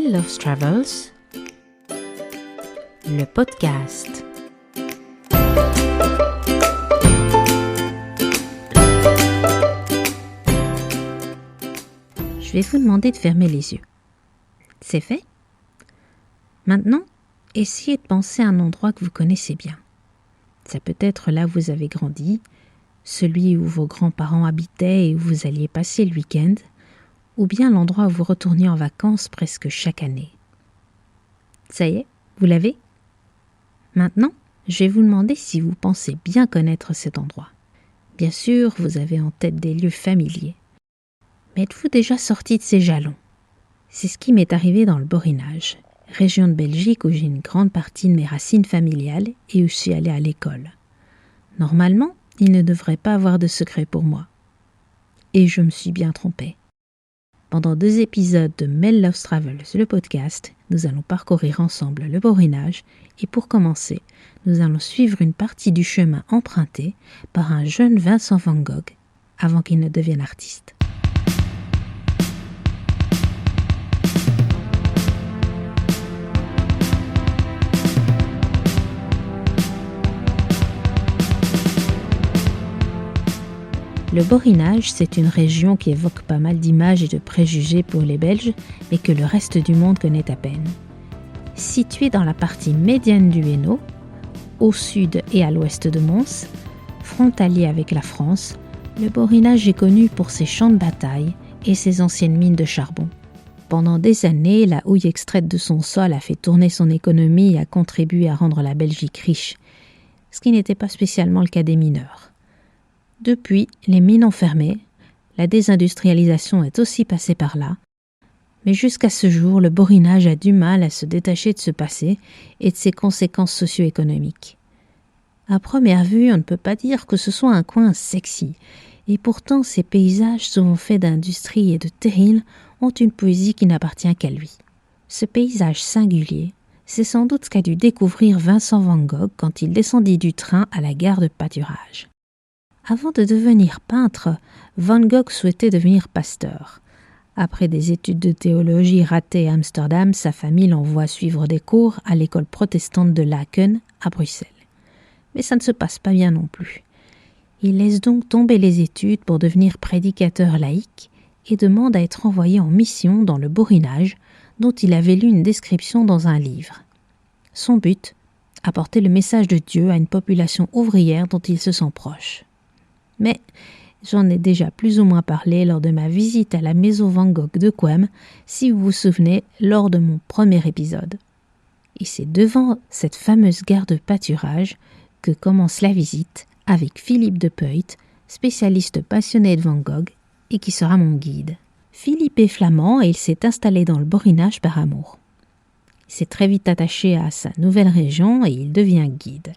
Mel Loves Travels, le podcast. Je vais vous demander de fermer les yeux. C'est fait? Maintenant, essayez de penser à un endroit que vous connaissez bien. Ça peut être là où vous avez grandi, celui où vos grands-parents habitaient et où vous alliez passer le week-end, ou bien l'endroit où vous retourniez en vacances presque chaque année. Ça y est, vous l'avez? Maintenant, je vais vous demander si vous pensez bien connaître cet endroit. Bien sûr, vous avez en tête des lieux familiers. Mais êtes-vous déjà sorti de ces jalons? C'est ce qui m'est arrivé dans le Borinage, région de Belgique où j'ai une grande partie de mes racines familiales et où je suis allée à l'école. Normalement, il ne devrait pas avoir de secret pour moi. Et je me suis bien trompée. Pendant 2 épisodes de Mel Loves Travels, le podcast, nous allons parcourir ensemble le Borinage et pour commencer, nous allons suivre une partie du chemin emprunté par un jeune Vincent van Gogh avant qu'il ne devienne artiste. Le Borinage, c'est une région qui évoque pas mal d'images et de préjugés pour les Belges et que le reste du monde connaît à peine. Situé dans la partie médiane du Hainaut, au sud et à l'ouest de Mons, frontalier avec la France, le Borinage est connu pour ses champs de bataille et ses anciennes mines de charbon. Pendant des années, la houille extraite de son sol a fait tourner son économie et a contribué à rendre la Belgique riche, ce qui n'était pas spécialement le cas des mineurs. Depuis, les mines ont fermé, la désindustrialisation est aussi passée par là, mais jusqu'à ce jour, le Borinage a du mal à se détacher de ce passé et de ses conséquences socio-économiques. À première vue, on ne peut pas dire que ce soit un coin sexy, et pourtant ces paysages souvent faits d'industrie et de terrils ont une poésie qui n'appartient qu'à lui. Ce paysage singulier, c'est sans doute ce qu'a dû découvrir Vincent van Gogh quand il descendit du train à la gare de pâturage. Avant de devenir peintre, Van Gogh souhaitait devenir pasteur. Après des études de théologie ratées à Amsterdam, sa famille l'envoie suivre des cours à l'école protestante de Laken, à Bruxelles. Mais ça ne se passe pas bien non plus. Il laisse donc tomber les études pour devenir prédicateur laïque et demande à être envoyé en mission dans le Borinage, dont il avait lu une description dans un livre. Son but, apporter le message de Dieu à une population ouvrière dont il se sent proche. Mais j'en ai déjà plus ou moins parlé lors de ma visite à la maison Van Gogh de Quem, si vous vous souvenez, lors de mon premier épisode. Et c'est devant cette fameuse gare de pâturage que commence la visite avec Philippe de Puyt, spécialiste passionné de Van Gogh et qui sera mon guide. Philippe est flamand et il s'est installé dans le Borinage par amour. Il s'est très vite attaché à sa nouvelle région et il devient guide.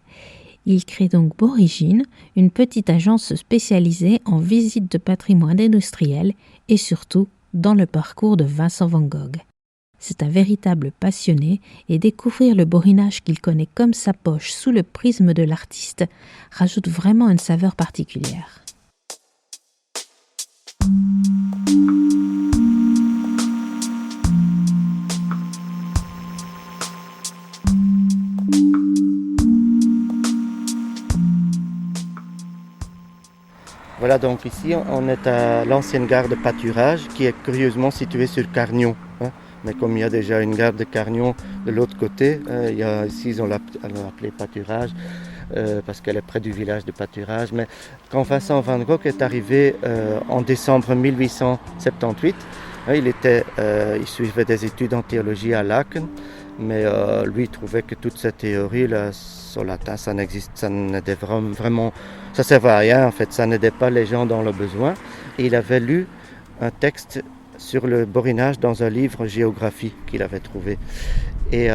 Il crée donc Borigine, une petite agence spécialisée en visite de patrimoine industriel et surtout dans le parcours de Vincent van Gogh. C'est un véritable passionné et découvrir le Borinage qu'il connaît comme sa poche sous le prisme de l'artiste rajoute vraiment une saveur particulière. Voilà, donc ici on est à l'ancienne gare de pâturage qui est curieusement située sur Carnion. Mais comme il y a déjà une gare de Carnion de l'autre côté, ici ils ont appelé pâturage parce qu'elle est près du village de pâturage. Mais quand Vincent van Gogh est arrivé en décembre 1878, il suivait des études en théologie à Laken, mais lui il trouvait que toute cette théorie là, sur latin, ça n'aidait vraiment, ça servait à rien en fait, ça n'aidait pas les gens dans le besoin. Et il avait lu un texte sur le Borinage dans un livre géographie qu'il avait trouvé. Et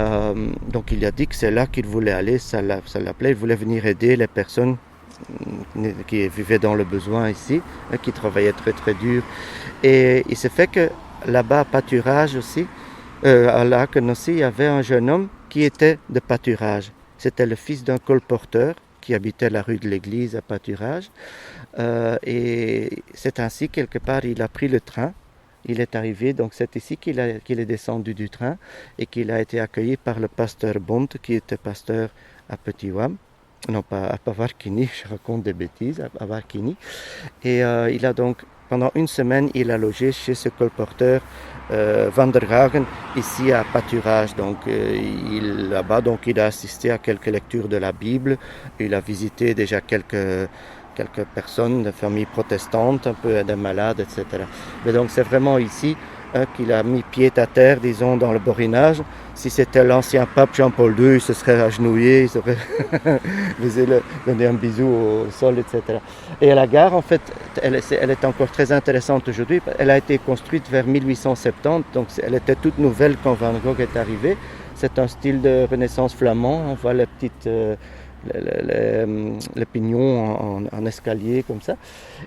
donc il a dit que c'est là qu'il voulait aller, ça l'appelait, il voulait venir aider les personnes qui vivaient dans le besoin ici, qui travaillaient très très dur. Et il s'est fait que là-bas à pâturage aussi, à Laken aussi, il y avait un jeune homme qui était de pâturage. C'était le fils d'un colporteur qui habitait la rue de l'église à pâturage. Et c'est ainsi, quelque part, il a pris le train il est arrivé, donc c'est ici qu'il est descendu du train et qu'il a été accueilli par le pasteur Bond, qui était pasteur à Petit Wam. Non, pas à Varkini, je raconte des bêtises, à Varkini. Et il a donc, pendant une semaine, il a logé chez ce colporteur Van der Hagen, ici à Pâturage. Donc là-bas, donc, il a assisté à quelques lectures de la Bible, il a visité déjà quelques personnes de familles protestantes, un peu des malades, etc. Mais donc c'est vraiment ici qu'il a mis pied à terre, disons, dans le Borinage. Si c'était l'ancien pape Jean-Paul II, il se serait agenouillé, il serait donné un bisou au sol, etc. Et la gare, en fait, elle est encore très intéressante aujourd'hui. Elle a été construite vers 1870, donc elle était toute nouvelle quand Van Gogh est arrivé. C'est un style de Renaissance flamand. On voit les petites... les pignons en escalier comme ça,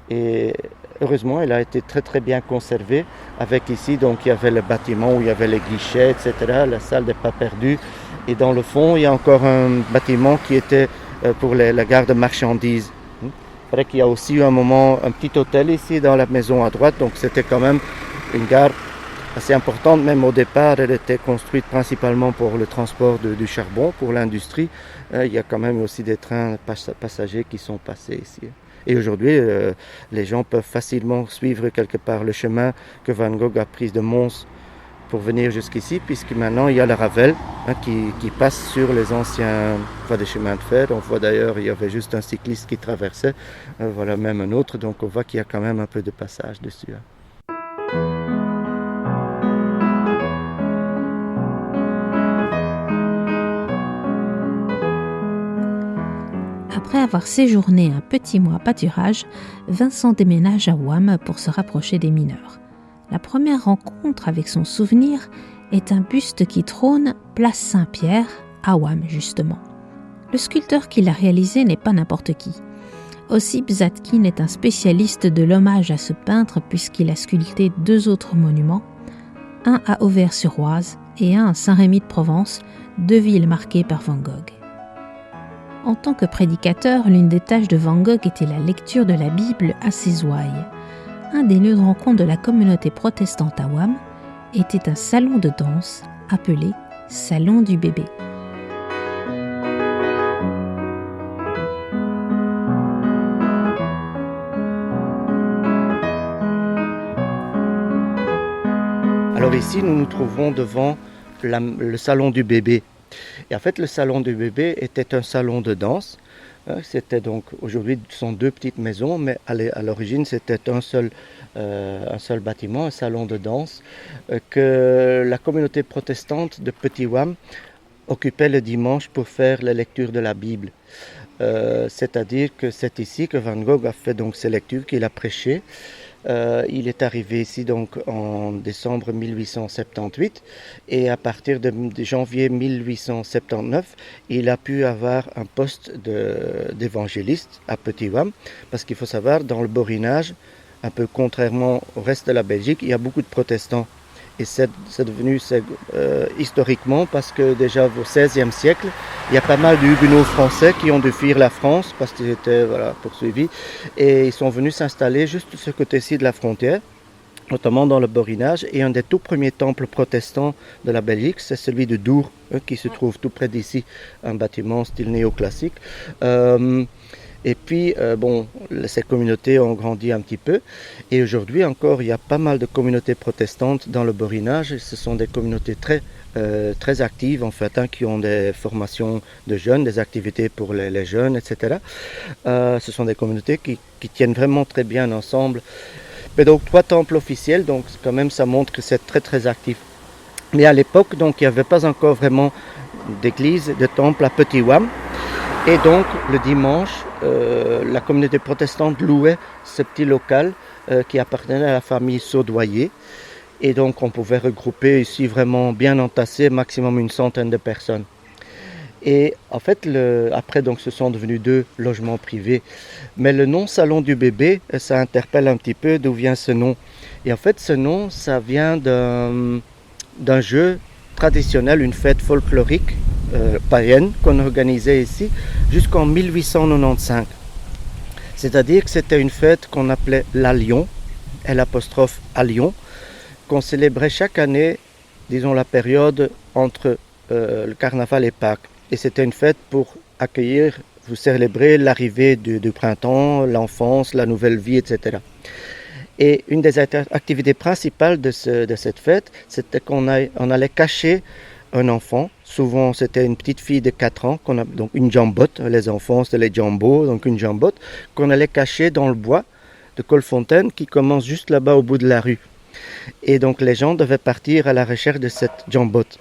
et heureusement elle a été très très bien conservée. Avec ici, donc il y avait le bâtiment où il y avait les guichets, etc., la salle des pas perdus, et dans le fond il y a encore un bâtiment qui était pour la gare de marchandises. Il paraît qu'il y a aussi eu un moment un petit hôtel ici dans la maison à droite, donc c'était quand même une gare assez importante. Même au départ, elle était construite principalement pour le transport du charbon, pour l'industrie. Il y a quand même aussi des trains passagers qui sont passés ici. Et aujourd'hui, les gens peuvent facilement suivre quelque part le chemin que Van Gogh a pris de Mons pour venir jusqu'ici, puisque maintenant il y a la Ravel qui passe sur les anciens voies de chemin de fer. On voit d'ailleurs, il y avait juste un cycliste qui traversait, voilà même un autre, donc on voit qu'il y a quand même un peu de passage dessus. Après avoir séjourné un petit mois à Pâturage, Vincent déménage à Wam pour se rapprocher des mineurs. La première rencontre avec son souvenir est un buste qui trône place Saint-Pierre, à Wam justement. Le sculpteur qui l'a réalisé n'est pas n'importe qui. Ossip Zadkine est un spécialiste de l'hommage à ce peintre puisqu'il a sculpté 2 autres monuments, un à Auvers-sur-Oise et un à Saint-Rémy-de-Provence, 2 villes marquées par Van Gogh. En tant que prédicateur, l'une des tâches de Van Gogh était la lecture de la Bible à ses ouailles. Un des lieux de rencontre de la communauté protestante à Wam était un salon de danse appelé Salon du bébé. Alors ici, nous nous trouvons devant le salon du bébé. Et en fait, le salon du bébé était un salon de danse. C'était donc, aujourd'hui, ce sont 2 petites maisons, mais à l'origine, c'était un seul bâtiment, un salon de danse, que la communauté protestante de Petit Wam occupait le dimanche pour faire la lecture de la Bible. C'est-à-dire que c'est ici que Van Gogh a fait donc ses lectures, qu'il a prêché. Il est arrivé ici donc en décembre 1878 et à partir de janvier 1879, il a pu avoir un poste d'évangéliste à Petit Wam, parce qu'il faut savoir, dans le Borinage, un peu contrairement au reste de la Belgique, il y a beaucoup de protestants. Et c'est devenu historiquement, parce que déjà au XVIe siècle, il y a pas mal de huguenots français qui ont dû fuir la France parce qu'ils étaient poursuivis. Et ils sont venus s'installer juste de ce côté-ci de la frontière, notamment dans le Borinage. Et un des tout premiers temples protestants de la Belgique, c'est celui de Dour, qui se trouve tout près d'ici, un bâtiment style néoclassique. Et puis, ces communautés ont grandi un petit peu. Et aujourd'hui encore, il y a pas mal de communautés protestantes dans le Borinage. Ce sont des communautés très actives, en fait, qui ont des formations de jeunes, des activités pour les jeunes, etc. Ce sont des communautés qui tiennent vraiment très bien ensemble. Mais donc, 3 temples officiels, donc quand même, ça montre que c'est très, très actif. Mais à l'époque, donc, il n'y avait pas encore vraiment d'église, de temple à Petit Wam. Et donc, le dimanche, la communauté protestante louait ce petit local qui appartenait à la famille Saudoyer. Et donc, on pouvait regrouper ici vraiment bien entassé, maximum une centaine de personnes. Et en fait, après, donc, ce sont devenus 2 logements privés. Mais le nom Salon du bébé, ça interpelle un petit peu d'où vient ce nom. Et en fait, ce nom, ça vient d'un jeu traditionnel, une fête folklorique païenne qu'on organisait ici jusqu'en 1895. C'est-à-dire que c'était une fête qu'on appelait l'Alion, l'apostrophe Alion, qu'on célébrait chaque année, disons la période entre le carnaval et Pâques. Et c'était une fête pour accueillir, vous célébrer l'arrivée du printemps, l'enfance, la nouvelle vie, etc. Et une des activités principales de cette fête, c'était qu'on allait cacher un enfant. Souvent, c'était une petite fille de 4 ans, donc une jambotte. Les enfants, c'était les jambos, donc une jambotte, qu'on allait cacher dans le bois de Colfontaine qui commence juste là-bas au bout de la rue. Et donc, les gens devaient partir à la recherche de cette jambotte.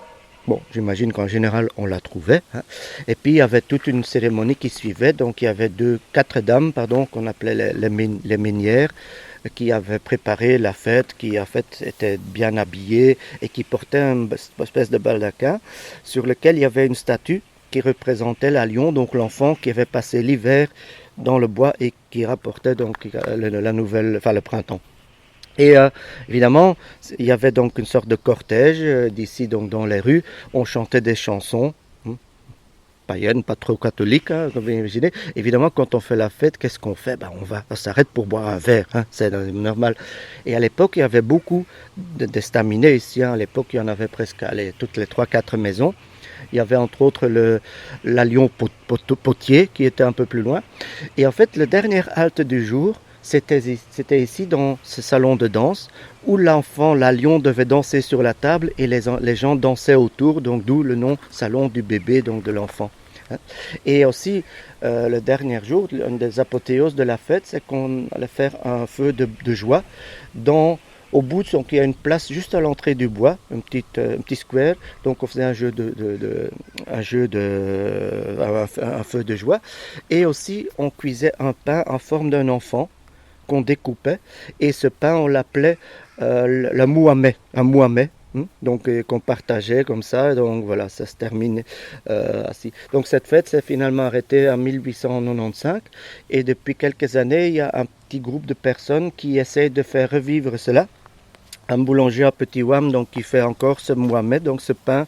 Bon, j'imagine qu'en général, on la trouvait. Hein. Et puis, il y avait toute une cérémonie qui suivait. Donc, il y avait 4 dames, qu'on appelait les meunières, qui avaient préparé la fête, qui en fait étaient bien habillées et qui portaient une espèce de baldaquin sur lequel il y avait une statue qui représentait la lion, donc l'enfant qui avait passé l'hiver dans le bois et qui rapportait donc le printemps. Et évidemment, il y avait donc une sorte de cortège d'ici donc dans les rues. On chantait des chansons païennes, pas trop catholiques, comme vous imaginez. Évidemment, quand on fait la fête, qu'est-ce qu'on fait? On s'arrête pour boire un verre, c'est normal. Et à l'époque, il y avait beaucoup d'estaminets ici. À l'époque, il y en avait presque toutes les 3-4 maisons. Il y avait entre autres la Lion Potier qui était un peu plus loin. Et en fait, le dernier halte du jour, c'était ici dans ce salon de danse où l'enfant, la lion, devait danser sur la table et les gens dansaient autour, donc d'où le nom salon du bébé, donc de l'enfant. Et aussi, le dernier jour, une des apothéoses de la fête, c'est qu'on allait faire un feu de joie au bout, donc il y a une place juste à l'entrée du bois, un petit square. Donc on faisait un feu de joie. Et aussi, on cuisait un pain en forme d'un enfant qu'on découpait. Et ce pain, on l'appelait un mouamet. Donc qu'on partageait comme ça, donc voilà, ça se termine ainsi. Donc cette fête s'est finalement arrêtée en 1895 et depuis quelques années, il y a un petit groupe de personnes qui essayent de faire revivre cela. Un boulanger à Petit Wam donc qui fait encore ce Mohamed, donc ce pain,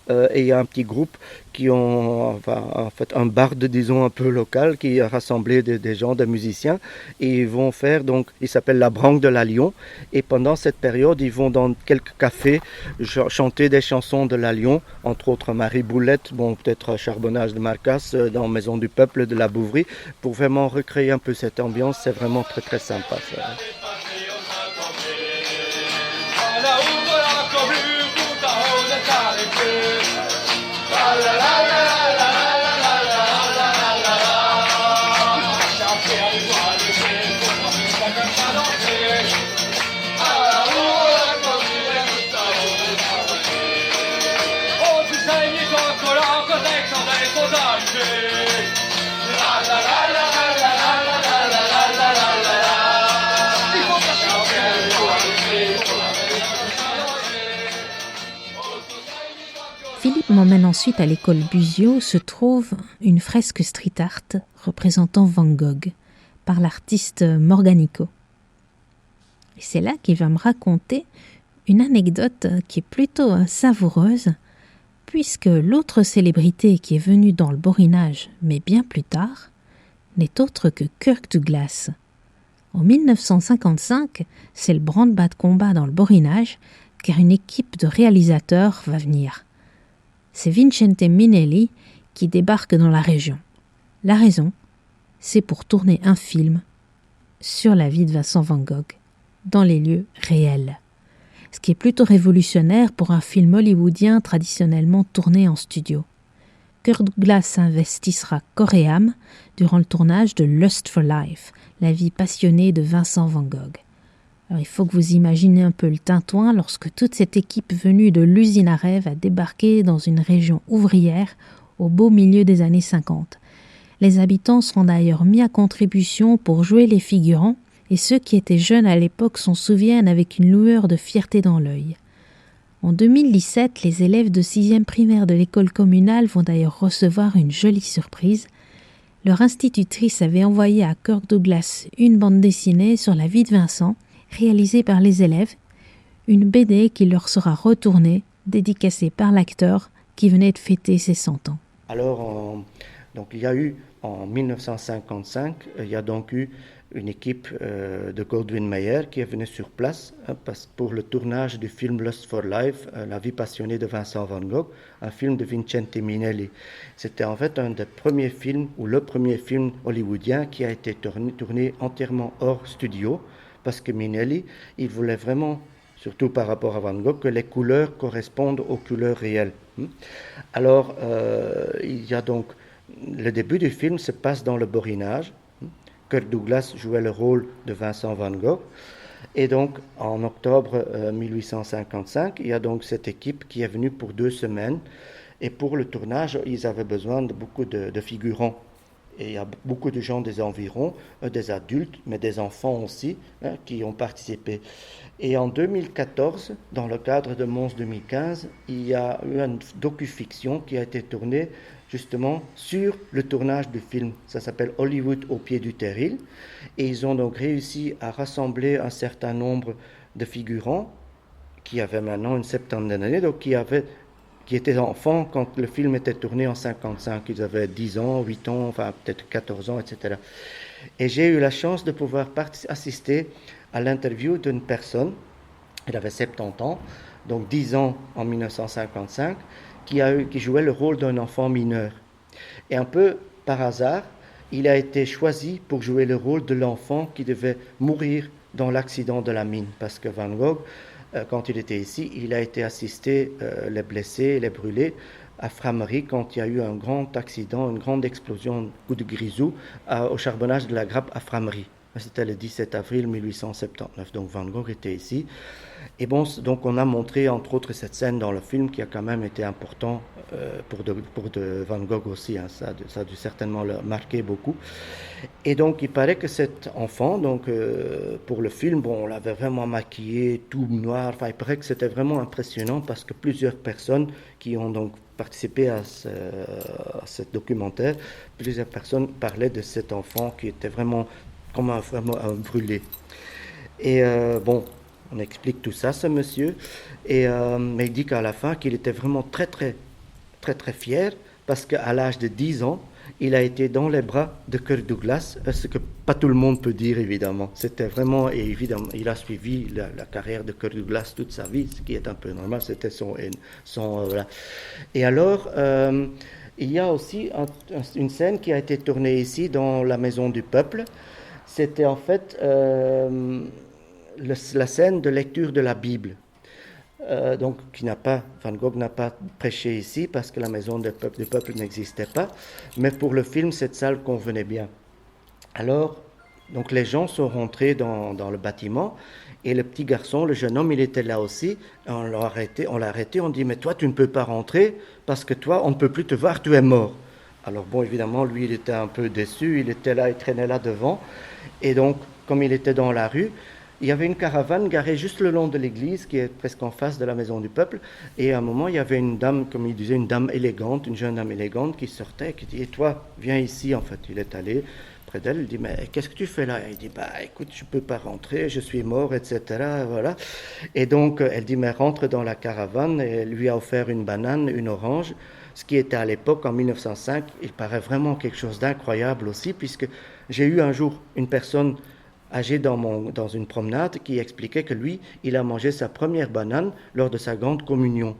et il y a un petit groupe qui ont en fait un barde disons un peu local qui a rassemblé des gens, des musiciens, et ils vont faire donc, il s'appelle la branque de la Lion, et pendant cette période ils vont dans quelques cafés chanter des chansons de la Lion, entre autres Marie Boulette, peut-être Charbonnage de Marcasse, dans Maison du Peuple de la Bouvrie, pour vraiment recréer un peu cette ambiance. C'est vraiment très très sympa ça. Philippe m'emmène ensuite à l'école Busio où se trouve une fresque street art représentant Van Gogh par l'artiste Morganico. Et c'est là qu'il va me raconter une anecdote qui est plutôt savoureuse, puisque l'autre célébrité qui est venue dans le Borinage, mais bien plus tard, n'est autre que Kirk Douglas. En 1955, c'est le branle-bas de combat dans le Borinage, car une équipe de réalisateurs va venir. C'est Vincente Minnelli qui débarque dans la région. La raison, c'est pour tourner un film sur la vie de Vincent Van Gogh, dans les lieux réels. Ce qui est plutôt révolutionnaire pour un film hollywoodien traditionnellement tourné en studio. Kirk Douglas investissera corps et âme durant le tournage de Lust for Life, la vie passionnée de Vincent Van Gogh. Alors, il faut que vous imaginez un peu le tintouin lorsque toute cette équipe venue de l'usine à rêve a débarqué dans une région ouvrière au beau milieu des années 50. Les habitants seront d'ailleurs mis à contribution pour jouer les figurants, et ceux qui étaient jeunes à l'époque s'en souviennent avec une lueur de fierté dans l'œil. En 2017, les élèves de 6e primaire de l'école communale vont d'ailleurs recevoir une jolie surprise. Leur institutrice avait envoyé à Kirk Douglas une bande dessinée sur la vie de Vincent, réalisée par les élèves, une BD qui leur sera retournée, dédicacée par l'acteur qui venait de fêter ses 100 ans. Alors, donc il y a eu en 1955, il y a donc eu une équipe de Goldwyn Mayer qui est venue sur place pour le tournage du film Lust for Life, La vie passionnée de Vincent van Gogh, un film de Vincente Minnelli. C'était en fait un des premiers films, ou le premier film hollywoodien qui a été tourné entièrement hors studio, parce que Minnelli, il voulait vraiment, surtout par rapport à Van Gogh, que les couleurs correspondent aux couleurs réelles. Alors, il y a donc, le début du film se passe dans le Borinage. Kirk Douglas jouait le rôle de Vincent van Gogh. Et donc, en octobre 1855, il y a donc cette équipe qui est venue pour 2 semaines. Et pour le tournage, ils avaient besoin de beaucoup de figurants. Et il y a beaucoup de gens des environs, des adultes, mais des enfants aussi, qui ont participé. Et en 2014, dans le cadre de Mons 2015, il y a eu une docu-fiction qui a été tournée justement sur le tournage du film. Ça s'appelle Hollywood au pied du terril. Et ils ont donc réussi à rassembler un certain nombre de figurants qui avaient maintenant une septantaine d'années, donc qui étaient enfants quand le film était tourné en 55. Ils avaient 10 ans, 8 ans, enfin peut-être 14 ans, etc. Et j'ai eu la chance de pouvoir assister à l'interview d'une personne, elle avait 70 ans, donc 10 ans en 1955, qui jouait le rôle d'un enfant mineur. Et un peu par hasard, il a été choisi pour jouer le rôle de l'enfant qui devait mourir dans l'accident de la mine, parce que Van Gogh, quand il était ici, il a été assisté les blessés, les brûlés à Frameries quand il y a eu un grand accident, une grande explosion, un coup de grisou au charbonnage de la grappe à Frameries. C'était le 17 avril 1879, donc Van Gogh était ici. Et bon, donc on a montré entre autres cette scène dans le film qui a quand même été important pour de Van Gogh aussi, hein. Ça a dû certainement le marquer beaucoup. Et donc il paraît que cet enfant, donc pour le film, bon, on l'avait vraiment maquillé, tout noir, enfin il paraît que c'était vraiment impressionnant parce que plusieurs personnes qui ont donc participé à ce documentaire, plusieurs personnes parlaient de cet enfant qui était vraiment comme un brûlé. Et bon, on explique tout ça, ce monsieur, mais il dit qu'à la fin, qu'il était vraiment très fier, parce qu'à l'âge de 10 ans, il a été dans les bras de Kirk Douglas, ce que pas tout le monde peut dire, évidemment. C'était vraiment, et évidemment, il a suivi la carrière de Kirk Douglas toute sa vie, ce qui est un peu normal, c'était son voilà. Et alors, il y a aussi une scène qui a été tournée ici, dans la Maison du Peuple. C'était en fait la scène de lecture de la Bible. Donc, Van Gogh n'a pas prêché ici parce que la Maison du Peuple n'existait pas. Mais pour le film, cette salle convenait bien. Alors, donc les gens sont rentrés dans le bâtiment et le petit garçon, le jeune homme, il était là aussi. On l'a arrêté, on dit « Mais toi, tu ne peux pas rentrer parce que toi, on ne peut plus te voir, tu es mort. » Alors bon, évidemment, lui, il était un peu déçu, il était là, il traînait là devant. Et donc, comme il était dans la rue, il y avait une caravane garée juste le long de l'église, qui est presque en face de la Maison du Peuple. Et à un moment, il y avait une dame, comme il disait, une dame élégante, une jeune dame élégante qui sortait, qui dit « Et toi, viens ici. » En fait, il est allé près d'elle, il dit « Mais qu'est-ce que tu fais là ?» Il dit « Bah, écoute, je ne peux pas rentrer, je suis mort, etc. » Voilà. Et donc, elle dit « Mais rentre dans la caravane. » Et elle lui a offert une banane, une orange. Ce qui était à l'époque, en 1905, il paraît vraiment quelque chose d'incroyable aussi, puisque j'ai eu un jour une personne âgée dans une promenade qui expliquait que lui, il a mangé sa première banane lors de sa grande communion.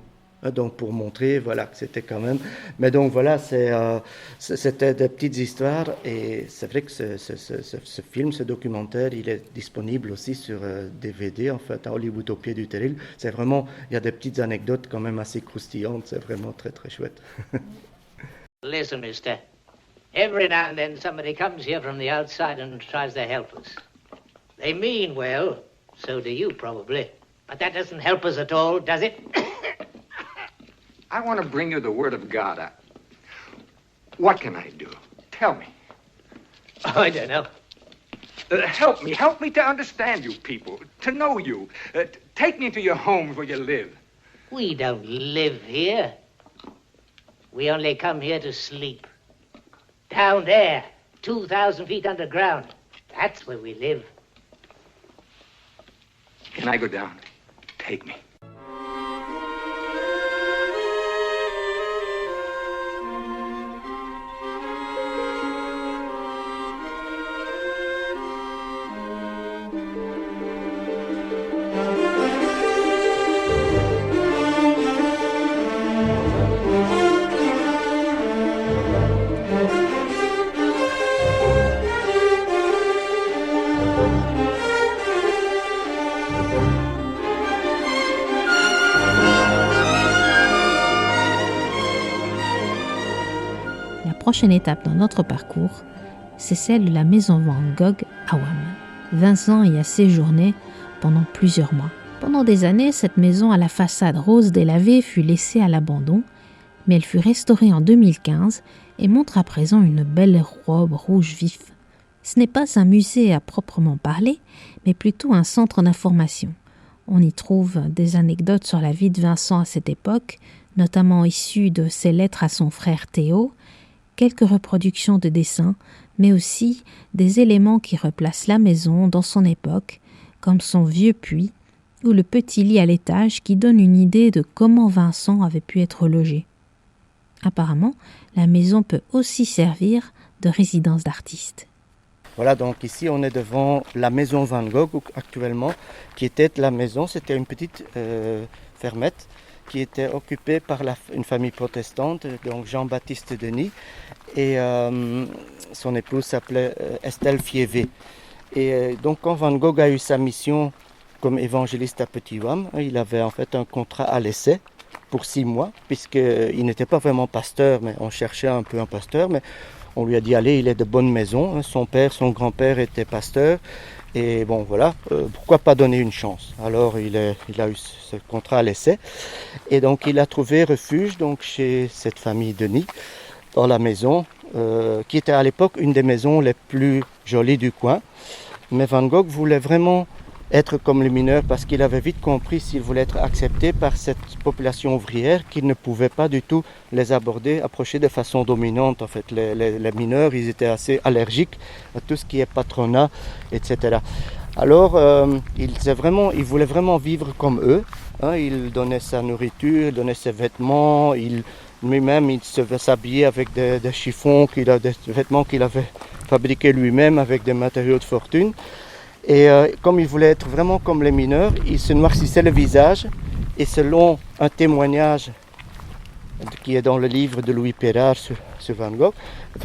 Donc pour montrer, voilà, que c'était quand même... Mais donc voilà, c'était des petites histoires et c'est vrai que ce film, ce documentaire, il est disponible aussi sur DVD, en fait, à Hollywood au pied du terril. C'est vraiment, il y a des petites anecdotes quand même assez croustillantes, c'est vraiment très chouette. Listen, mister, every now and then somebody comes here from the outside and tries to help us. They mean well, so do you probably, but that doesn't help us at all, does it? I want to bring you the word of God. What can I do? Tell me. Oh, I don't know. Help me to understand you people, to know you. Take me into your homes where you live. We don't live here. We only come here to sleep. Down there, 2,000 feet underground. That's where we live. Can I go down? Take me. prochaine étape dans notre parcours, c'est celle de la maison Van Gogh à Wam. Vincent y a séjourné pendant plusieurs mois. Pendant des années, cette maison à la façade rose délavée fut laissée à l'abandon, mais elle fut restaurée en 2015 et montre à présent une belle robe rouge vif. Ce n'est pas un musée à proprement parler, mais plutôt un centre d'information. On y trouve des anecdotes sur la vie de Vincent à cette époque, notamment issues de ses lettres à son frère Théo, quelques reproductions de dessins, mais aussi des éléments qui replacent la maison dans son époque, comme son vieux puits ou le petit lit à l'étage qui donne une idée de comment Vincent avait pu être logé. Apparemment, la maison peut aussi servir de résidence d'artiste. Voilà, donc ici on est devant la maison Van Gogh actuellement, qui était la maison, c'était une petite fermette qui était occupée par une famille protestante, donc Jean-Baptiste Denis, et son épouse s'appelait Estelle Fievé. Et donc quand Van Gogh a eu sa mission comme évangéliste à Petit-Wam, il avait en fait un contrat à l'essai pour 6 mois, puisqu'il n'était pas vraiment pasteur, mais on cherchait un peu un pasteur, mais on lui a dit, allez, il est de bonne maison, son père, son grand-père était pasteur, et bon voilà, pourquoi pas donner une chance. Alors il a eu ce contrat à l'essai, et donc il a trouvé refuge donc, chez cette famille Denis, dans la maison, qui était à l'époque une des maisons les plus jolies du coin. Mais Van Gogh voulait vraiment être comme les mineurs parce qu'il avait vite compris s'il voulait être accepté par cette population ouvrière qu'il ne pouvait pas du tout les approcher de façon dominante. En fait, les mineurs, ils étaient assez allergiques à tout ce qui est patronat, etc. Alors, il voulait vraiment vivre comme eux. Il donnait sa nourriture, il donnait ses vêtements, lui-même, il s'habillait avec des chiffons, des vêtements qu'il avait fabriqués lui-même avec des matériaux de fortune. Et comme il voulait être vraiment comme les mineurs, il se noircissait le visage. Et selon un témoignage qui est dans le livre de Louis Perrard sur Van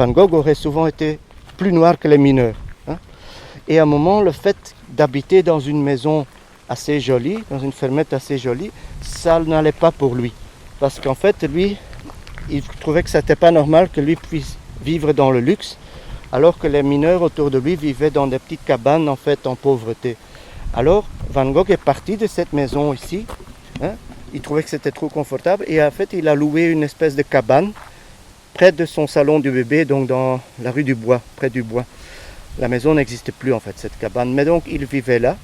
Gogh aurait souvent été plus noir que les mineurs. Et à un moment, le fait d'habiter dans une maison assez jolie, dans une fermette assez jolie, ça n'allait pas pour lui. Parce qu'en fait, lui, il trouvait que ce n'était pas normal que lui puisse vivre dans le luxe, alors que les mineurs autour de lui vivaient dans des petites cabanes en fait en pauvreté. Alors Van Gogh est parti de cette maison ici, il trouvait que c'était trop confortable et en fait il a loué une espèce de cabane près de son salon du bébé, donc dans la rue du Bois, près du Bois. La maison n'existe plus en fait, cette cabane, mais donc il vivait là.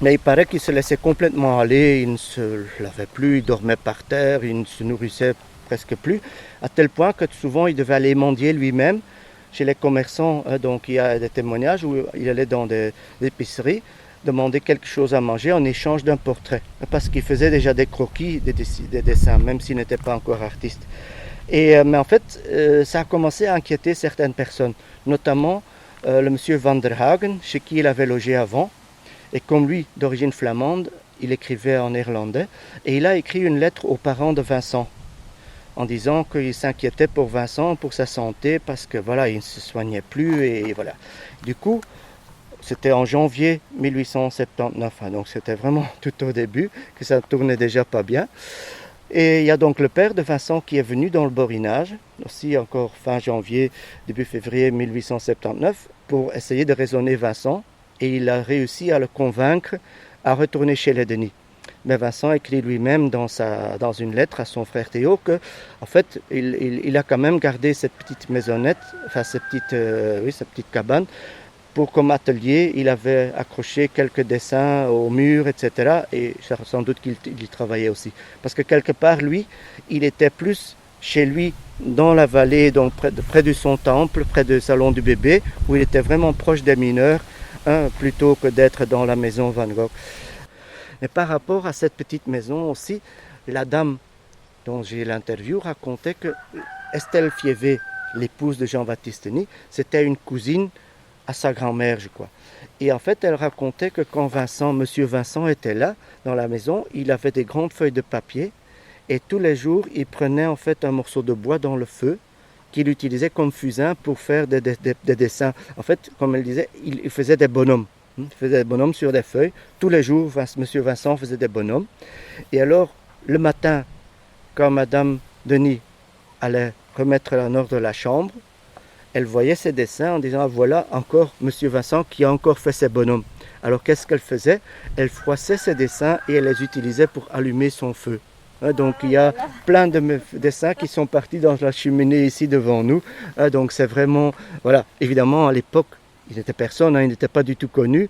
Mais il paraît qu'il se laissait complètement aller, il ne se lavait plus, il dormait par terre, il ne se nourrissait presque plus, à tel point que souvent il devait aller mendier lui-même chez les commerçants. Donc il y a des témoignages où il allait dans des épiceries demander quelque chose à manger en échange d'un portrait, parce qu'il faisait déjà des croquis, des dessins, même s'il n'était pas encore artiste. Mais en fait, ça a commencé à inquiéter certaines personnes, notamment le monsieur Van der Hagen, chez qui il avait logé avant. Et comme lui, d'origine flamande, il écrivait en néerlandais, et il a écrit une lettre aux parents de Vincent, en disant qu'il s'inquiétait pour Vincent, pour sa santé, parce que voilà, il ne se soignait plus, et voilà. Du coup, c'était en janvier 1879, donc c'était vraiment tout au début, que ça tournait déjà pas bien. Et il y a donc le père de Vincent qui est venu dans le Borinage, aussi encore fin janvier, début février 1879, pour essayer de raisonner Vincent, et il a réussi à le convaincre à retourner chez les Denis. Mais Vincent écrit lui-même dans une lettre à son frère Théo que, en fait, il a quand même gardé cette petite maisonnette, enfin cette petite cabane, pour comme atelier. Il avait accroché quelques dessins au mur, etc. Et sans doute qu'il y travaillait aussi. Parce que quelque part, lui, il était plus chez lui dans la vallée, donc près de son temple, près du salon du bébé, où il était vraiment proche des mineurs, plutôt que d'être dans la maison Van Gogh. Mais par rapport à cette petite maison aussi, la dame dont j'ai l'interview racontait que Estelle Fievé, l'épouse de Jean-Baptiste Denis, c'était une cousine à sa grand-mère, je crois. Et en fait, elle racontait que quand monsieur Vincent était là, dans la maison, il avait des grandes feuilles de papier et tous les jours, il prenait en fait un morceau de bois dans le feu qu'il utilisait comme fusain pour faire des dessins. En fait, comme elle disait, il faisait des bonhommes. Il faisait des bonhommes sur des feuilles. Tous les jours, monsieur Vincent faisait des bonhommes. Et alors, le matin, quand madame Denis allait remettre en ordre la chambre, elle voyait ses dessins en disant « Ah, voilà encore Monsieur Vincent qui a encore fait ses bonhommes ». Alors qu'est-ce qu'elle faisait? Elle froissait ses dessins et elle les utilisait pour allumer son feu. Donc il y a plein de dessins qui sont partis dans la cheminée ici devant nous. Donc c'est vraiment, voilà, évidemment à l'époque, il n'était personne, il n'était pas du tout connu.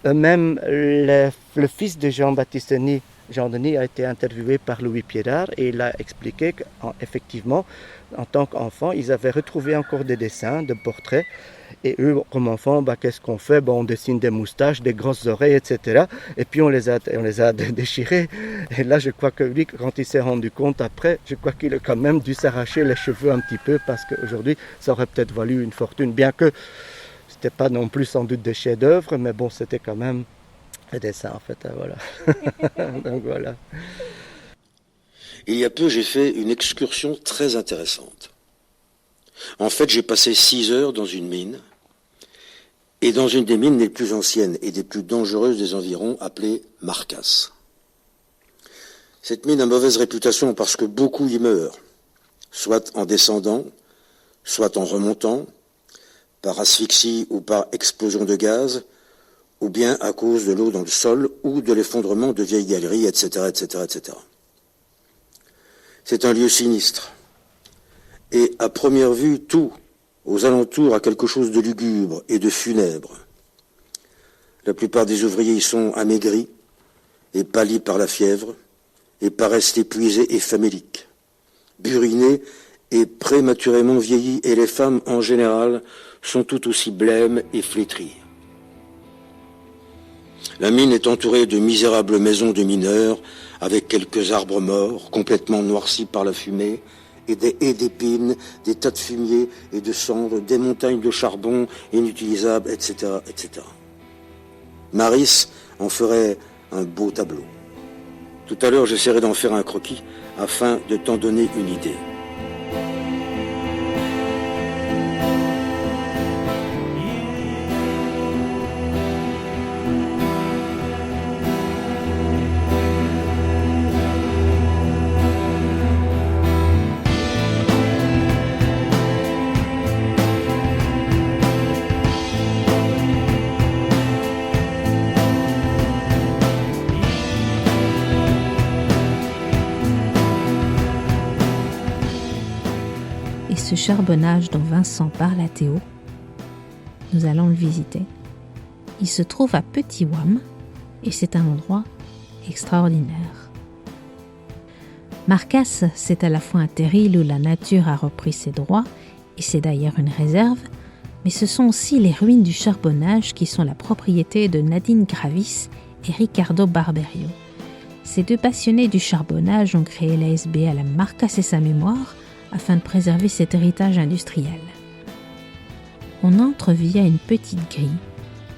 Même le fils de Jean-Baptiste Denis, Jean Denis, a été interviewé par Louis Piérard et il a expliqué qu'effectivement, en tant qu'enfant, ils avaient retrouvé encore des dessins, de portraits. Et eux, comme enfants, qu'est-ce qu'on fait? On dessine des moustaches, des grosses oreilles, etc. Et puis on les a déchirés. Et là, je crois que lui, quand il s'est rendu compte après, je crois qu'il a quand même dû s'arracher les cheveux un petit peu parce qu'aujourd'hui, ça aurait peut-être valu une fortune. Bien que c'était pas non plus sans doute des chefs-d'œuvre, mais bon, c'était quand même des dessins en fait. Voilà. Donc voilà. Il y a peu, j'ai fait une excursion très intéressante. En fait, j'ai passé 6 heures dans une mine, et dans une des mines les plus anciennes et des plus dangereuses des environs, appelée Marcasse. Cette mine a mauvaise réputation parce que beaucoup y meurent, soit en descendant, soit en remontant, par asphyxie ou par explosion de gaz, ou bien à cause de l'eau dans le sol ou de l'effondrement de vieilles galeries, etc., etc., etc. C'est un lieu sinistre. Et à première vue, tout, aux alentours, a quelque chose de lugubre et de funèbre. La plupart des ouvriers y sont amaigris et pâlis par la fièvre et paraissent épuisés et faméliques, burinés et prématurément vieillis, et les femmes, en général, sont tout aussi blêmes et flétries. La mine est entourée de misérables maisons de mineurs, avec quelques arbres morts, complètement noircis par la fumée, et des haies d'épines, des tas de fumier et de cendres, des montagnes de charbon inutilisables, etc., etc. Maris en ferait un beau tableau. Tout à l'heure, j'essaierai d'en faire un croquis afin de t'en donner une idée. Ce charbonnage dont Vincent parle à Théo, nous allons le visiter. Il se trouve à Petit Wam et c'est un endroit extraordinaire. Marcasse, c'est à la fois un terril où la nature a repris ses droits et c'est d'ailleurs une réserve, mais ce sont aussi les ruines du charbonnage qui sont la propriété de Nadine Gravis et Ricardo Barberio. Ces deux passionnés du charbonnage ont créé l'ASB à la Marcasse et sa mémoire afin de préserver cet héritage industriel. On entre via une petite grille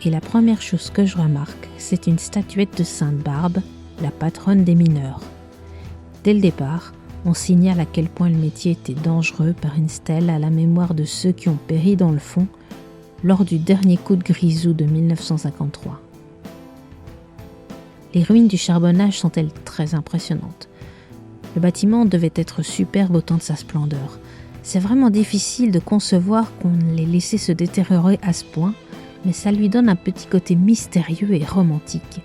et la première chose que je remarque, c'est une statuette de Sainte Barbe, la patronne des mineurs. Dès le départ, on signale à quel point le métier était dangereux par une stèle à la mémoire de ceux qui ont péri dans le fond lors du dernier coup de grisou de 1953. Les ruines du charbonnage sont-elles très impressionnantes. Le bâtiment devait être superbe au temps de sa splendeur. C'est vraiment difficile de concevoir qu'on l'ait laissé se détériorer à ce point, mais ça lui donne un petit côté mystérieux et romantique.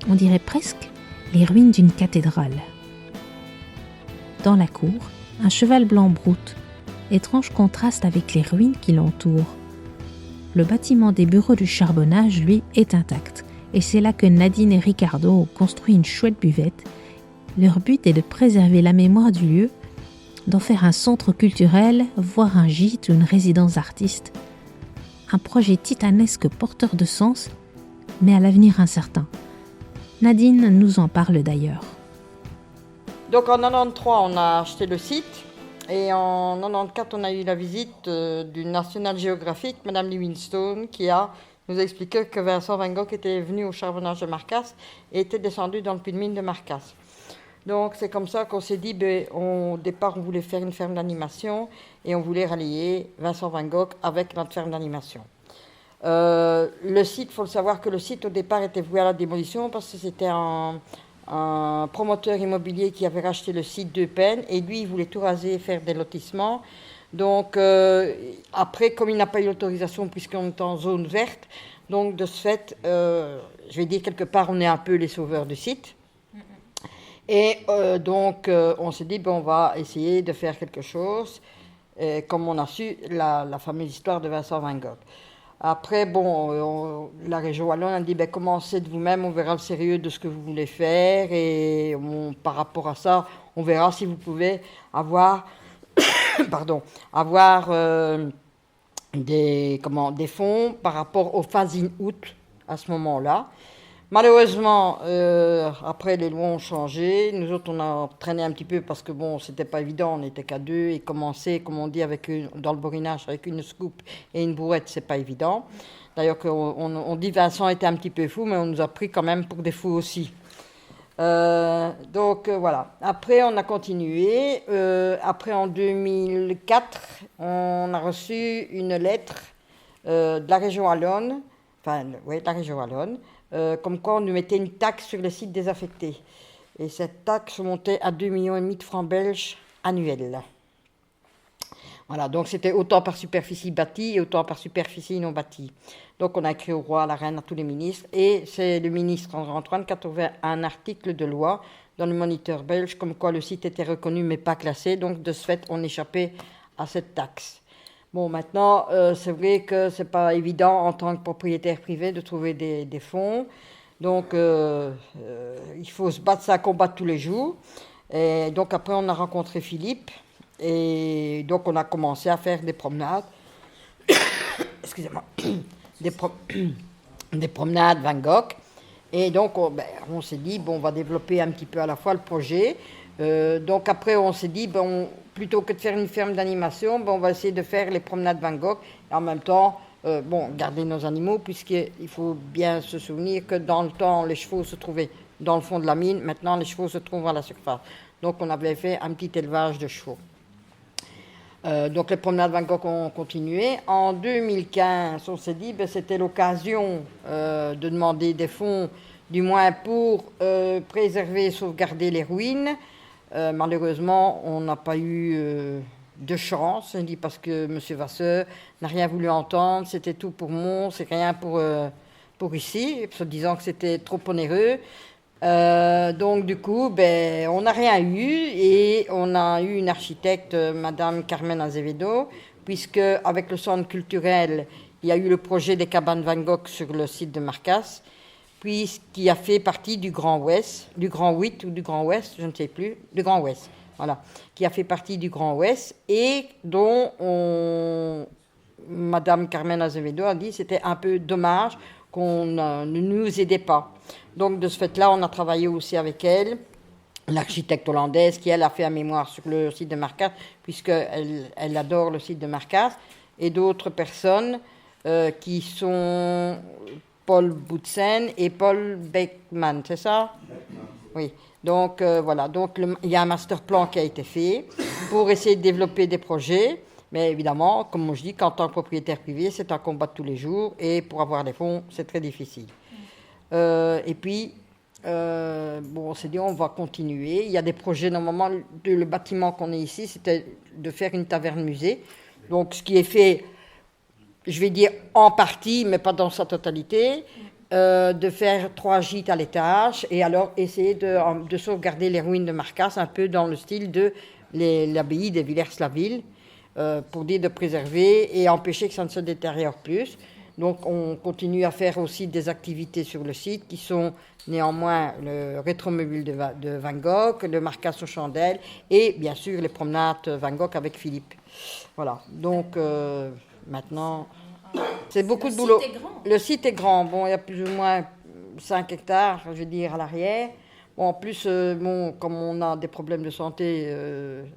On dirait presque les ruines d'une cathédrale. Dans la cour, un cheval blanc broute, étrange contraste avec les ruines qui l'entourent. Le bâtiment des bureaux du charbonnage, lui, est intact, et c'est là que Nadine et Ricardo ont construit une chouette buvette. Leur but est de préserver la mémoire du lieu, d'en faire un centre culturel, voire un gîte ou une résidence d'artistes. Un projet titanesque porteur de sens, mais à l'avenir incertain. Nadine nous en parle d'ailleurs. Donc en 93, on a acheté le site, et en 94, on a eu la visite du National Geographic, Madame Livingstone, qui nous a expliqué que Vincent Van Gogh était venu au charbonnage de Marcasse et était descendu dans le puits de mine de Marcasse. Donc c'est comme ça qu'on s'est dit, au départ on voulait faire une ferme d'animation et on voulait rallier Vincent Van Gogh avec notre ferme d'animation. Le site, il faut le savoir que le site au départ était voué à la démolition parce que c'était un un promoteur immobilier qui avait racheté le site d'Eupen et lui, il voulait tout raser et faire des lotissements. Donc, après, comme il n'a pas eu l'autorisation puisqu'on est en zone verte, donc de ce fait, je vais dire quelque part, on est un peu les sauveurs du site. Et donc, on s'est dit, on va essayer de faire quelque chose, comme on a su la fameuse histoire de Vincent Van Gogh. Après, la région wallonne a dit, commencez de vous-même, on verra le sérieux de ce que vous voulez faire. Et par rapport à ça, on verra si vous pouvez avoir, des fonds par rapport au phasing out à ce moment-là. Malheureusement, après, les lois ont changé. Nous autres, on a traîné un petit peu parce que, c'était pas évident. On n'était qu'à deux et commencer, comme on dit, dans le borinage, avec une scoop et une brouette, c'est pas évident. D'ailleurs, on dit Vincent était un petit peu fou, mais on nous a pris quand même pour des fous aussi. Voilà. Après, on a continué. Après, en 2004, on a reçu une lettre de la région wallonne, de la région wallonne, comme quoi on nous mettait une taxe sur les sites désaffectés. Et cette taxe montait à 2,5 millions de francs belges annuels. Voilà, donc c'était autant par superficie bâtie et autant par superficie non bâtie. Donc on a écrit au roi, à la reine, à tous les ministres, et c'est le ministre Antoine qui a trouvé un article de loi dans le Moniteur belge, comme quoi le site était reconnu mais pas classé, donc de ce fait on échappait à cette taxe. Maintenant, c'est vrai que c'est pas évident en tant que propriétaire privé de trouver des fonds, donc il faut se battre, ça combat tous les jours. Et donc après on a rencontré Philippe, et donc on a commencé à faire des promenades, excusez-moi, des promenades Van Gogh. Et donc on s'est dit, on va développer un petit peu à la fois le projet. Donc après on s'est dit, plutôt que de faire une ferme d'animation, on va essayer de faire les promenades Van Gogh. Et en même temps, garder nos animaux, puisqu'il faut bien se souvenir que dans le temps, les chevaux se trouvaient dans le fond de la mine. Maintenant, les chevaux se trouvent à la surface. Donc on avait fait un petit élevage de chevaux. Donc les promenades Van Gogh ont continué. En 2015, on s'est dit c'était l'occasion de demander des fonds, du moins pour préserver et sauvegarder les ruines. Malheureusement, on n'a pas eu de chance, on dit, parce que M. Vasseur n'a rien voulu entendre, c'était tout pour Mons, c'est rien pour ici, se disant que c'était trop onéreux. Donc du coup, on n'a rien eu, et on a eu une architecte, Madame Carmen Azevedo, puisque avec le centre culturel, il y a eu le projet des cabanes Van Gogh sur le site de Marcasse, qui a fait partie du Grand Ouest, du Grand 8 ou du Grand Ouest, je ne sais plus, du Grand Ouest, voilà, qui a fait partie du Grand Ouest, et dont Madame Carmen Azevedo a dit que c'était un peu dommage qu'on ne nous aidait pas. Donc de ce fait-là, on a travaillé aussi avec elle, l'architecte hollandaise, qui elle a fait un mémoire sur le site de Marcasse, puisqu'elle adore le site de Marcasse, et d'autres personnes qui sont Paul Boutsen et Paul Beckman, c'est ça ? Oui. Donc voilà, donc il y a un master plan qui a été fait pour essayer de développer des projets. Mais évidemment, comme je dis, qu'en tant que propriétaire privé, c'est un combat de tous les jours, et pour avoir des fonds, c'est très difficile. Et puis, on s'est dit, on va continuer. Il y a des projets, normalement, le bâtiment qu'on est ici, c'était de faire une taverne-musée. Donc, ce qui est fait, je vais dire en partie, mais pas dans sa totalité, de faire 3 gîtes à l'étage, et alors essayer de sauvegarder les ruines de Marcasse, un peu dans le style de l'abbaye de Villers-la-Ville, pour dire de préserver et empêcher que ça ne se détériore plus. Donc on continue à faire aussi des activités sur le site qui sont néanmoins le rétromobile de Van Gogh, le Marcasse aux chandelles et bien sûr les promenades Van Gogh avec Philippe. Voilà, donc maintenant c'est beaucoup de boulot. Le site est grand, il y a plus ou moins 5 hectares, je veux dire, à l'arrière. En plus, comme on a des problèmes de santé,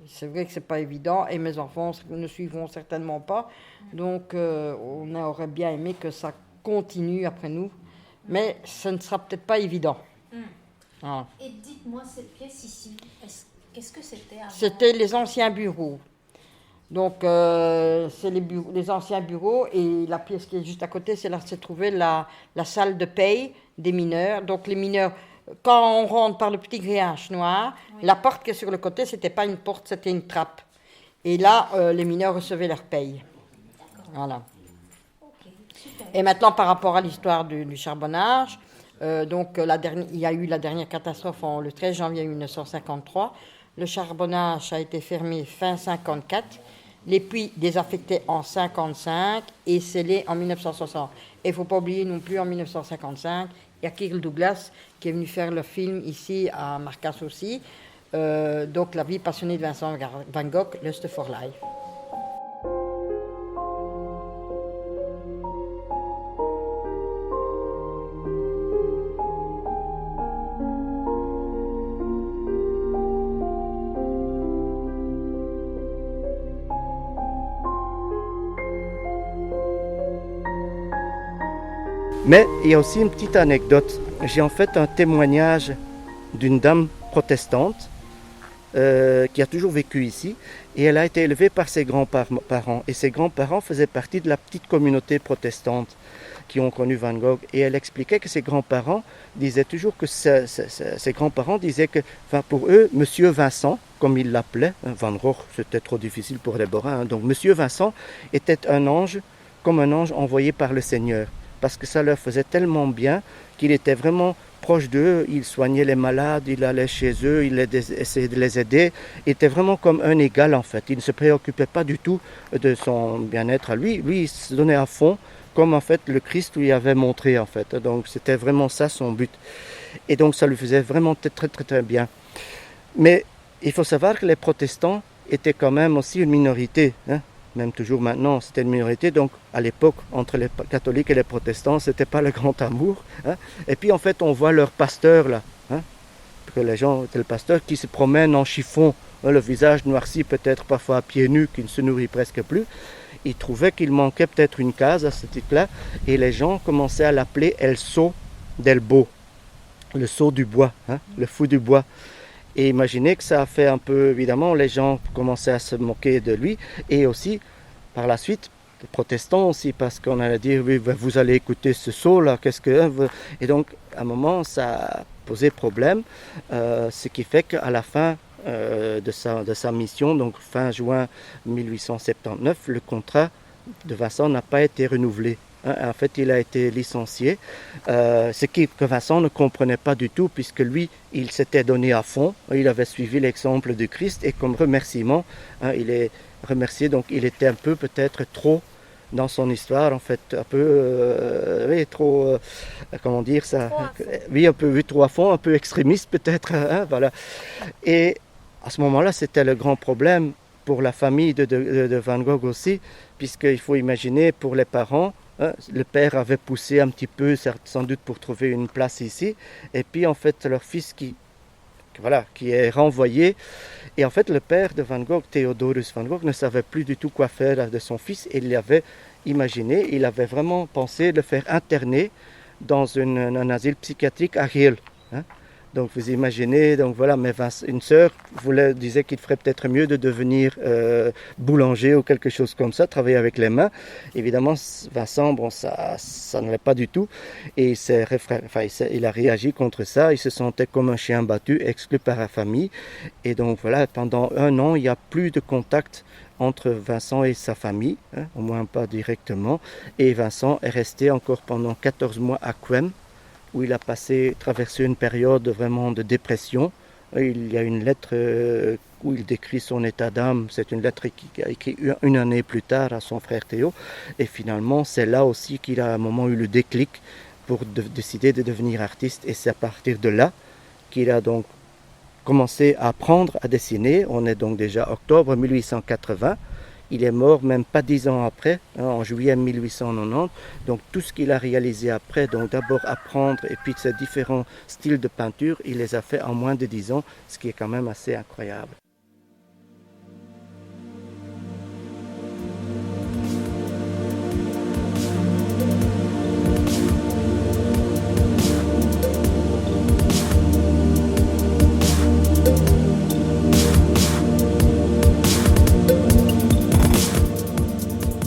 c'est vrai que c'est pas évident, et mes enfants ne suivront certainement pas. Donc, on aurait bien aimé que ça continue après nous, mais ce ne sera peut-être pas évident. Voilà. Et dites-moi, cette pièce ici, qu'est-ce que c'était avant ? C'était les anciens bureaux. Donc, c'est les anciens bureaux, et la pièce qui est juste à côté, c'est là se trouvait la salle de paye des mineurs. Donc, les mineurs quand on rentre par le petit grillage noir, la porte qui est sur le côté, c'était pas une porte, c'était une trappe. Et là, les mineurs recevaient leur paye. Voilà. Et maintenant, par rapport à l'histoire du charbonnage, donc il y a eu la dernière catastrophe le 13 janvier 1953. Le charbonnage a été fermé fin 1954, les puits désaffectés en 1955 et scellés en 1960. Et il ne faut pas oublier non plus, en 1955, il y a Kirk Douglas qui est venu faire le film ici à Marcasse aussi. Donc la vie passionnée de Vincent Van Gogh, Lust for Life. Mais il y a aussi une petite anecdote. J'ai en fait un témoignage d'une dame protestante qui a toujours vécu ici et elle a été élevée par ses grands-parents. Et ses grands-parents faisaient partie de la petite communauté protestante qui ont connu Van Gogh. Et elle expliquait que ses grands-parents disaient toujours que ses grands-parents disaient que, enfin pour eux, Monsieur Vincent, comme ils l'appelaient, Van Gogh, c'était trop difficile pour Déborah, donc Monsieur Vincent était un ange, comme un ange envoyé par le Seigneur. Parce que ça leur faisait tellement bien qu'il était vraiment proche d'eux, il soignait les malades, il allait chez eux, il essayait de les aider, il était vraiment comme un égal en fait, il ne se préoccupait pas du tout de son bien-être à lui, il se donnait à fond, comme en fait le Christ lui avait montré en fait, donc c'était vraiment ça son but, et donc ça lui faisait vraiment très bien. Mais il faut savoir que les protestants étaient quand même aussi une minorité, même toujours maintenant, c'était une minorité. Donc, à l'époque, entre les catholiques et les protestants, c'était pas le grand amour. Et puis, en fait, on voit leur pasteur, là. Que les gens, c'est le pasteur qui se promène en chiffon, le visage noirci, peut-être parfois à pieds nus, qui ne se nourrit presque plus. Il trouvait qu'il manquait peut-être une case à ce type-là. Et les gens commençaient à l'appeler El Sot del Bo, le sot du bois, le fou du bois. Et imaginez que ça a fait un peu, évidemment, les gens commençaient à se moquer de lui. Et aussi, par la suite, les protestants aussi, parce qu'on allait dire, oui, vous allez écouter ce sot-là, qu'est-ce que... Et donc, à un moment, ça a posé problème, ce qui fait qu'à la fin de sa mission, donc fin juin 1879, le contrat de Vincent n'a pas été renouvelé. En fait, il a été licencié, ce que Vincent ne comprenait pas du tout, puisque lui, il s'était donné à fond, il avait suivi l'exemple du Christ, et comme remerciement, il est remercié, donc il était un peu peut-être trop dans son histoire, en fait, un peu, trop, comment dire ça, oui, un peu trop à fond, un peu extrémiste peut-être, voilà. Et à ce moment-là, c'était le grand problème pour la famille de Van Gogh aussi, puisqu'il faut imaginer pour les parents, le père avait poussé un petit peu, sans doute pour trouver une place ici, et puis en fait leur fils qui est renvoyé, et en fait le père de Van Gogh, Theodorus Van Gogh, ne savait plus du tout quoi faire de son fils, et il avait imaginé, il avait vraiment pensé de le faire interner dans un asile psychiatrique à Hill. Donc vous imaginez, donc voilà, mais une sœur disait qu'il ferait peut-être mieux de devenir boulanger ou quelque chose comme ça, travailler avec les mains. Évidemment, Vincent, bon, ça ne l'est pas du tout. Et il a réagi contre ça, il se sentait comme un chien battu, exclu par la famille. Et donc voilà, pendant 1 an, il n'y a plus de contact entre Vincent et sa famille, au moins pas directement. Et Vincent est resté encore pendant 14 mois à Quem, où il a traversé une période vraiment de dépression. Il y a une lettre où il décrit son état d'âme. C'est une lettre qu'il a écrite 1 année plus tard à son frère Théo. Et finalement, c'est là aussi qu'il a à un moment eu le déclic pour décider de devenir artiste. Et c'est à partir de là qu'il a donc commencé à apprendre à dessiner. On est donc déjà octobre 1880. Il est mort même pas 10 ans après, en juillet 1890. Donc tout ce qu'il a réalisé après, donc d'abord apprendre et puis ces différents styles de peinture, il les a fait en moins de 10 ans, ce qui est quand même assez incroyable.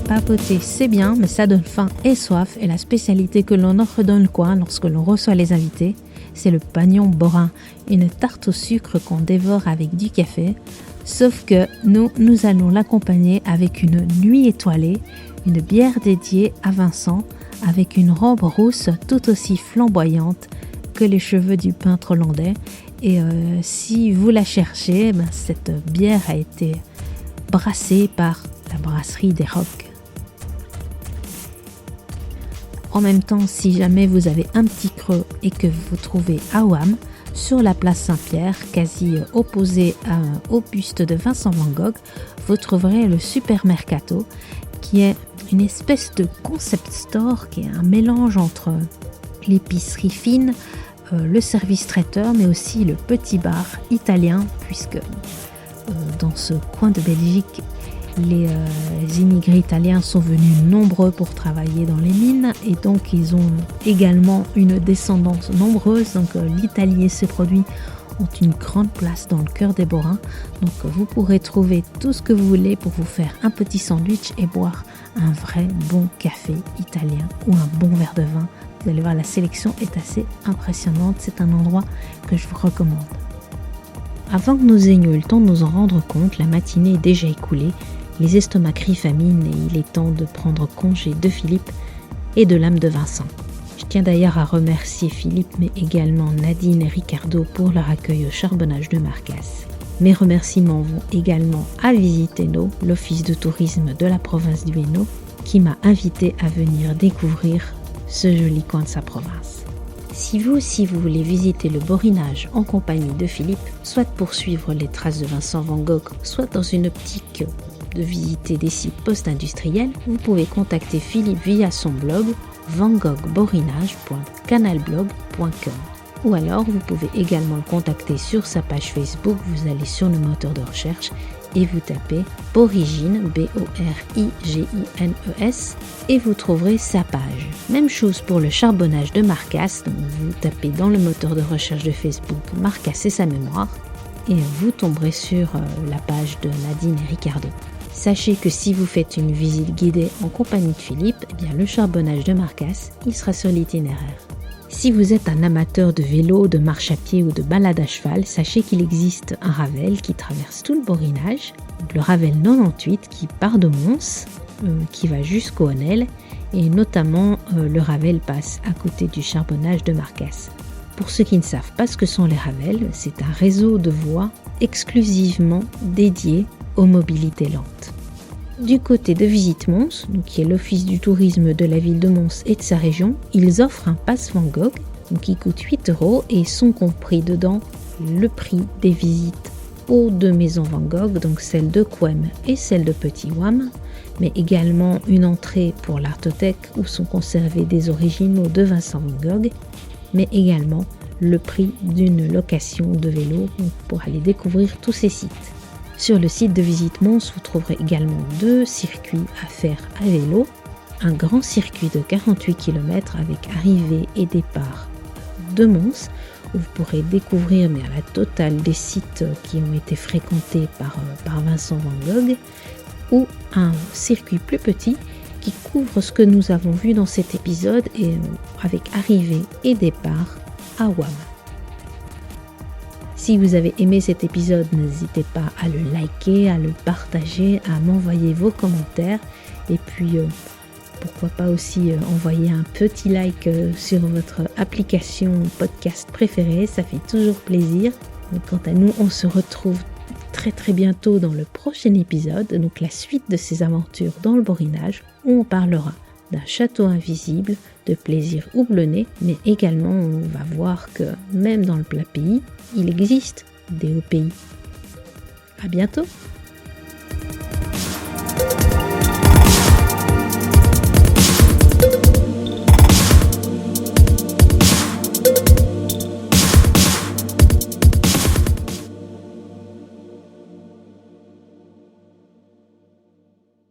Papoter, c'est bien, mais ça donne faim et soif, est la spécialité que l'on offre dans le coin lorsque l'on reçoit les invités. c'est le pagnon borin, une tarte au sucre qu'on dévore avec du café. Sauf que nous allons l'accompagner avec une nuit étoilée, une bière dédiée à Vincent, avec une robe rousse tout aussi flamboyante que les cheveux du peintre hollandais. Et si vous la cherchez, cette bière a été brassée par la brasserie des Rocs. En même temps, si jamais vous avez un petit creux et que vous vous trouvez à Ouham, sur la place Saint-Pierre, quasi opposé au buste de Vincent van Gogh, vous trouverez le Supermercato, qui est une espèce de concept store, qui est un mélange entre l'épicerie fine, le service traiteur, mais aussi le petit bar italien, puisque dans ce coin de Belgique, les immigrés italiens sont venus nombreux pour travailler dans les mines et donc ils ont également une descendance nombreuse. Donc l'Italie et ses produits ont une grande place dans le cœur des Borins. Donc vous pourrez trouver tout ce que vous voulez pour vous faire un petit sandwich et boire un vrai bon café italien ou un bon verre de vin. Vous allez voir, la sélection est assez impressionnante. C'est un endroit que je vous recommande. Avant que nous ayons eu le temps de nous en rendre compte, la matinée est déjà écoulée. Les estomacs crient famine et il est temps de prendre congé de Philippe et de l'âme de Vincent. Je tiens d'ailleurs à remercier Philippe, mais également Nadine et Ricardo pour leur accueil au charbonnage de Marcasse. Mes remerciements vont également à Visiteno, l'office de tourisme de la province du Hainaut, qui m'a invité à venir découvrir ce joli coin de sa province. Si vous aussi vous voulez visiter le Borinage en compagnie de Philippe, soit poursuivre les traces de Vincent van Gogh, soit dans une optique de visiter des sites post-industriels, vous pouvez contacter Philippe via son blog vangoghborinage.canalblog.com. Ou alors vous pouvez également le contacter sur sa page Facebook. Vous allez sur le moteur de recherche et vous tapez Borigines, B-O-R-I-G-I-N-E-S, et vous trouverez sa page. Même chose pour le charbonnage de Marcasse. Donc vous tapez dans le moteur de recherche de Facebook Marcasse et sa mémoire et vous tomberez sur la page de Nadine et Ricardo. Sachez que si vous faites une visite guidée en compagnie de Philippe, eh bien le charbonnage de Marcasse, il sera sur l'itinéraire. Si vous êtes un amateur de vélo, de marche à pied ou de balade à cheval, sachez qu'il existe un Ravel qui traverse tout le Borinage, donc le Ravel 98 qui part de Mons, qui va jusqu'au Honnel, et notamment le Ravel passe à côté du charbonnage de Marcasse. Pour ceux qui ne savent pas ce que sont les Ravels, c'est un réseau de voies exclusivement dédié aux mobilités lentes. Du côté de Visite Mons, qui est l'office du tourisme de la ville de Mons et de sa région, ils offrent un pass Van Gogh qui coûte 8 € et sont compris dedans le prix des visites aux deux maisons Van Gogh, donc celle de Couem et celle de Petit Ouham, mais également une entrée pour l'Artothèque où sont conservés des originaux de Vincent Van Gogh, mais également le prix d'une location de vélo pour aller découvrir tous ces sites. Sur le site de Visite Mons, vous trouverez également 2 circuits à faire à vélo. Un grand circuit de 48 km avec arrivée et départ de Mons, où vous pourrez découvrir à la totale des sites qui ont été fréquentés par Vincent Van Gogh, ou un circuit plus petit qui couvre ce que nous avons vu dans cet épisode et avec arrivée et départ à Ouham. Si vous avez aimé cet épisode, n'hésitez pas à le liker, à le partager, à m'envoyer vos commentaires et puis pourquoi pas aussi envoyer un petit like sur votre application podcast préférée, ça fait toujours plaisir. Donc, quant à nous, on se retrouve très très bientôt dans le prochain épisode, donc la suite de ces aventures dans le Borinage, où on parlera d'un château invisible, de plaisirs houblonnés, mais également on va voir que même dans le plat pays, il existe des hauts pays. À bientôt!